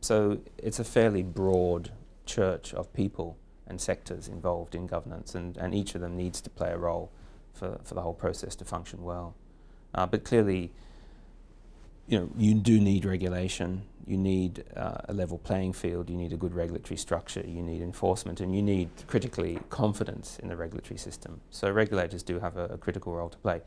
So it's a fairly broad church of people and sectors involved in governance, and each of them needs to play a role for the whole process to function well. But clearly, you do need regulation, you need a level playing field, you need a good regulatory structure, you need enforcement, and you need, critically, confidence in the regulatory system. So regulators do have a critical role to play.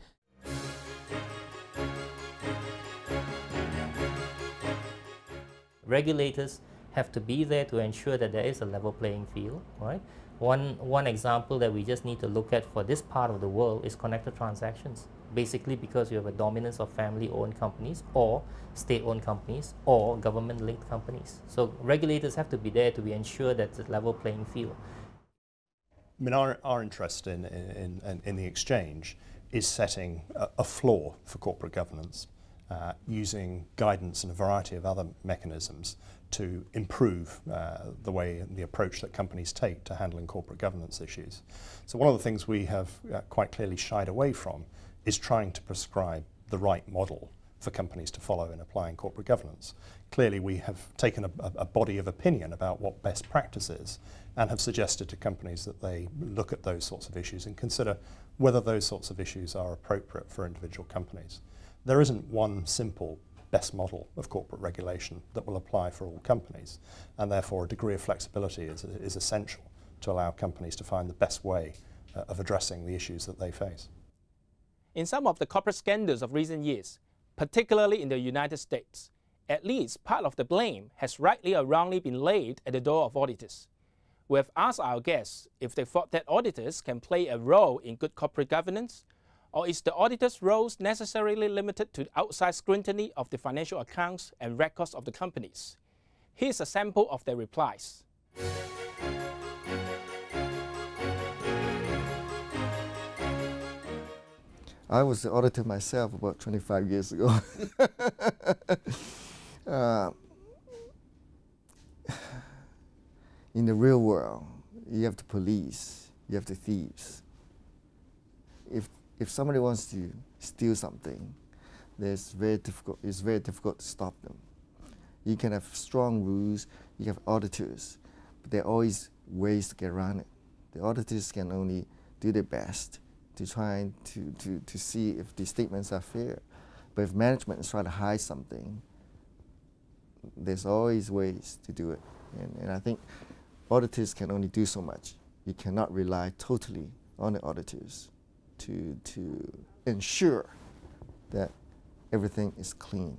Regulators have to be there to ensure that there is a level playing field, right? One example that we just need to look at for this part of the world is connected transactions. Basically because you have a dominance of family-owned companies or state-owned companies or government-linked companies. So regulators have to be there to ensure that it's a level playing field. I mean, our interest in the exchange is setting a floor for corporate governance, using guidance and a variety of other mechanisms to improve the way and the approach that companies take to handling corporate governance issues. So one of the things we have quite clearly shied away from is trying to prescribe the right model for companies to follow in applying corporate governance. Clearly we have taken a body of opinion about what best practice is and have suggested to companies that they look at those sorts of issues and consider whether those sorts of issues are appropriate for individual companies. There isn't one simple best model of corporate regulation that will apply for all companies, and therefore a degree of flexibility is essential to allow companies to find the best way of addressing the issues that they face. In some of the corporate scandals of recent years, particularly in the United States, at least part of the blame has rightly or wrongly been laid at the door of auditors. We have asked our guests if they thought that auditors can play a role in good corporate governance, or is the auditor's roles necessarily limited to outside scrutiny of the financial accounts and records of the companies? Here's a sample of their replies. I was the auditor myself about 25 years ago. In the real world, you have the police, you have the thieves. If somebody wants to steal something, it's very difficult to stop them. You can have strong rules, you have auditors, but there are always ways to get around it. The auditors can only do their best to try to see if the statements are fair. But if management is trying to hide something, there's always ways to do it. And I think auditors can only do so much. You cannot rely totally on the auditors to ensure that everything is clean.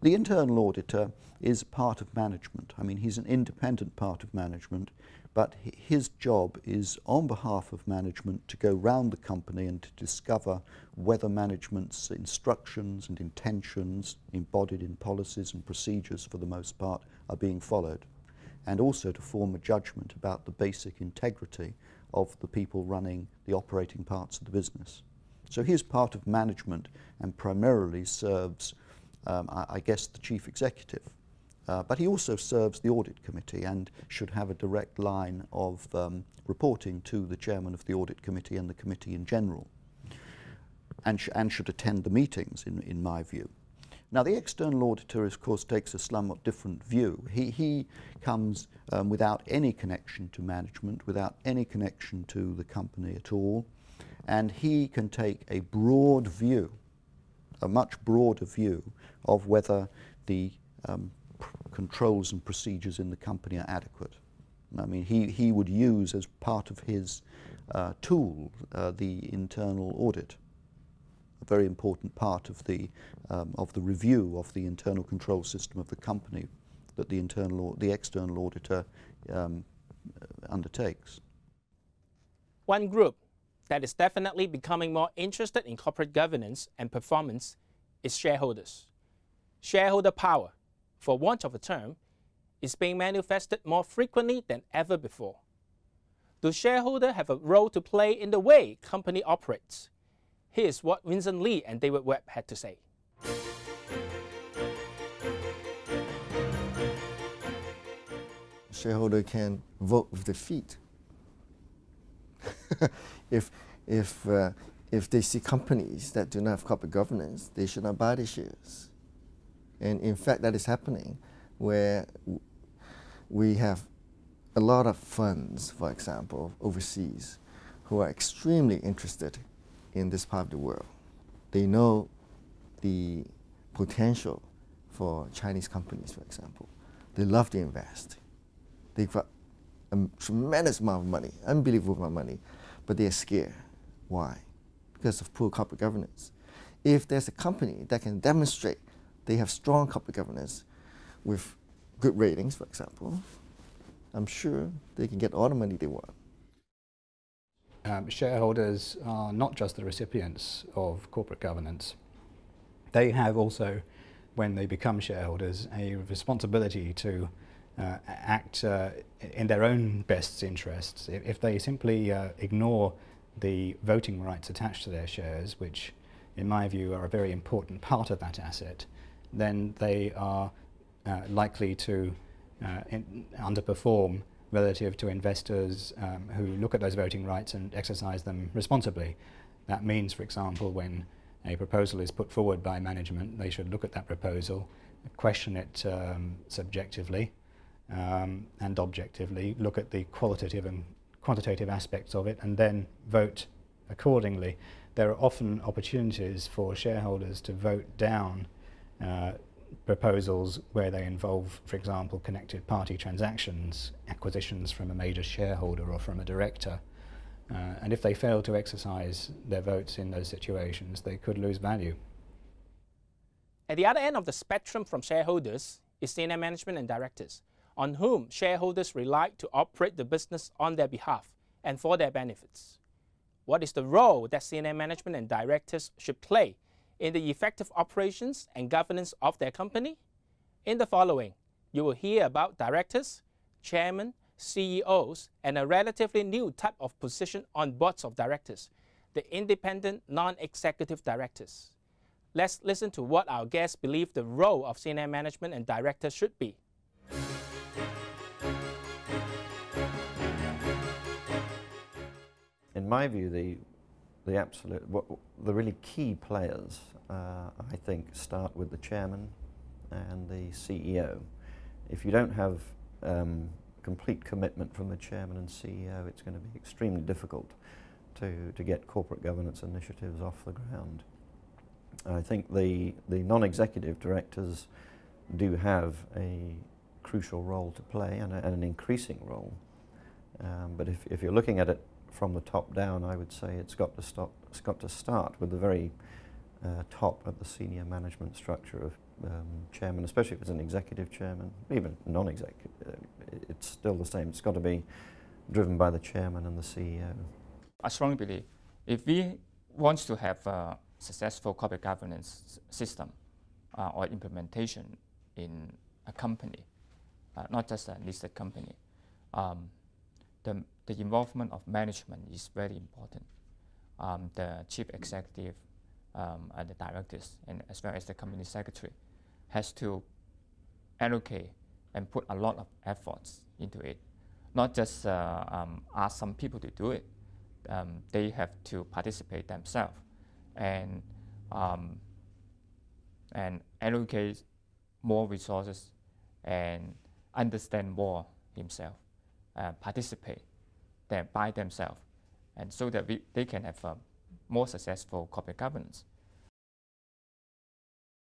The internal auditor is part of management. I mean, he's an independent part of management, but his job is on behalf of management to go round the company and to discover whether management's instructions and intentions embodied in policies and procedures for the most part are being followed, and also to form a judgment about the basic integrity of the people running the operating parts of the business. So he is part of management and primarily serves, I guess, the chief executive. But he also serves the audit committee and should have a direct line of reporting to the chairman of the audit committee and the committee in general, and should attend the meetings, in my view. Now, the external auditor, of course, takes a somewhat different view. He comes without any connection to management, without any connection to the company at all, and he can take a broad view, a much broader view of whether the controls and procedures in the company are adequate. I mean, he would use as part of his tool the internal audit, a very important part of the review of the internal control system of the company that the external auditor undertakes. One group that is definitely becoming more interested in corporate governance and performance is shareholders. Shareholder power, for want of a term, is being manifested more frequently than ever before. Do shareholders have a role to play in the way company operates? Here's what Vincent Lee and David Webb had to say. Shareholder can vote with their feet. If they see companies that do not have corporate governance, they should not buy the shares. And in fact, that is happening where we have a lot of funds, for example, overseas, who are extremely interested in this part of the world. They know the potential for Chinese companies, for example. They love to invest. They've got a tremendous amount of money, unbelievable amount of money, but they're scared. Why? Because of poor corporate governance. If there's a company that can demonstrate they have strong corporate governance with good ratings, for example, I'm sure they can get all the money they want. Shareholders are not just the recipients of corporate governance. They have also, when they become shareholders, a responsibility to act in their own best interests. If they simply ignore the voting rights attached to their shares, which in my view are a very important part of that asset, then they are likely to underperform relative to investors who look at those voting rights and exercise them responsibly. That means, for example, when a proposal is put forward by management, they should look at that proposal, question it subjectively and objectively, look at the qualitative and quantitative aspects of it, and then vote accordingly. There are often opportunities for shareholders to vote down proposals where they involve, for example, connected party transactions, acquisitions from a major shareholder or from a director. And if they fail to exercise their votes in those situations, they could lose value. At the other end of the spectrum from shareholders is senior management and directors, on whom shareholders rely to operate the business on their behalf and for their benefits. What is the role that senior management and directors should play in the effective operations and governance of their company? In the following, you will hear about directors, chairmen, CEOs, and a relatively new type of position on boards of directors, the independent non-executive directors. Let's listen to what our guests believe the role of senior management and directors should be. In my view, the really key players, I think, start with the chairman and the CEO. If you don't have complete commitment from the chairman and CEO, it's going to be extremely difficult to get corporate governance initiatives off the ground. I think the non-executive directors do have a crucial role to play and an increasing role. But if you're looking at it from the top down, I would say it's got to start with the very top of the senior management structure of chairman, especially if it's an executive chairman, even non-executive, it's still the same. It's got to be driven by the chairman and the CEO. I strongly believe if we want to have a successful corporate governance system or implementation in a company, not just a listed company, the involvement of management is very important. The chief executive and the directors, and as well as the company secretary, has to allocate and put a lot of efforts into it. Not just ask some people to do it. They have to participate themselves and allocate more resources and understand more himself, participate by themselves, and so that they can have more successful corporate governance.